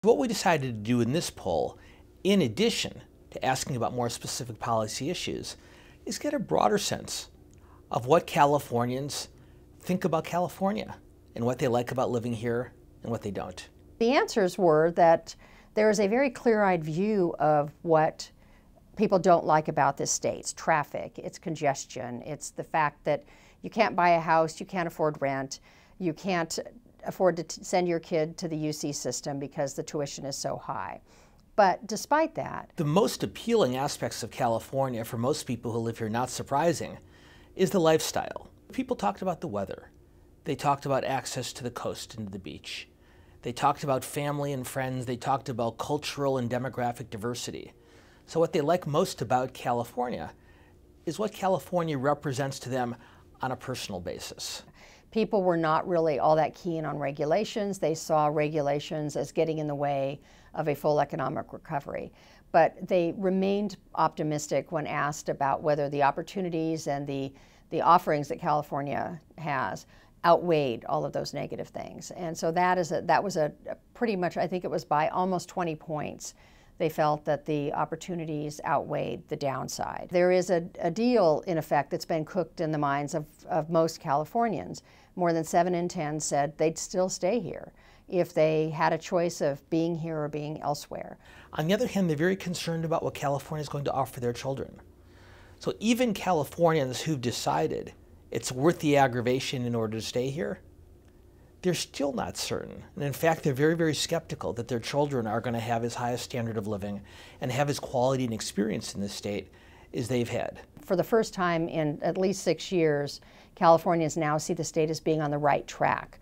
What we decided to do in this poll, in addition to asking about more specific policy issues, is get a broader sense of what Californians think about California and what they like about living here and what they don't. The answers were that there is a very clear-eyed view of what people don't like about this state. It's traffic, it's congestion, it's the fact that you can't buy a house, you can't afford rent, you can't afford to send your kid to the UC system because the tuition is so high. But despite that, the most appealing aspects of California for most people who live here, not surprising, is the lifestyle. People talked about the weather. They talked about access to the coast and to the beach. They talked about family and friends. They talked about cultural and demographic diversity. So what they like most about California is what California represents to them on a personal basis. people were not really all that keen on regulations. They saw regulations as getting in the way of a full economic recovery. But they remained optimistic when asked about whether the opportunities and the offerings that California has outweighed all of those negative things. And so that was a pretty much, I think it was by almost 20 points, they felt that the opportunities outweighed the downside. There is a deal, in effect, that's been cooked in the minds of most Californians. More than 7 in 10 said they'd still stay here if they had a choice of being here or being elsewhere. On the other hand, they're very concerned about what California is going to offer their children. So even Californians who've decided it's worth the aggravation in order to stay here, they're still not certain. And in fact, they're very, very skeptical that their children are going to have as high a standard of living and have as quality and experience in this state as they've had. For the first time in at least 6 years, Californians now see the state as being on the right track.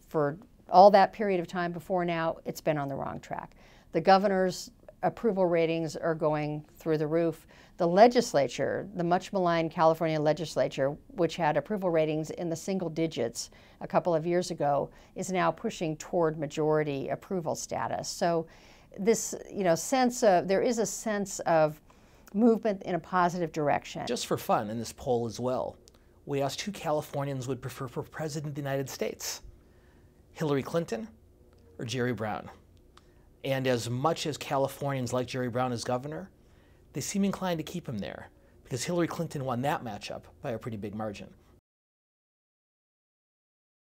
For all that period of time before now, it's been on the wrong track. The governor's approval ratings are going through the roof. The legislature, the much maligned California legislature, which had approval ratings in the single digits a couple of years ago, is now pushing toward majority approval status. So this, there is a sense of movement in a positive direction. Just for fun, in this poll as well, we asked who Californians would prefer for President of the United States, Hillary Clinton or Jerry Brown. And as much as Californians like Jerry Brown as governor, they seem inclined to keep him there because Hillary Clinton won that matchup by a pretty big margin.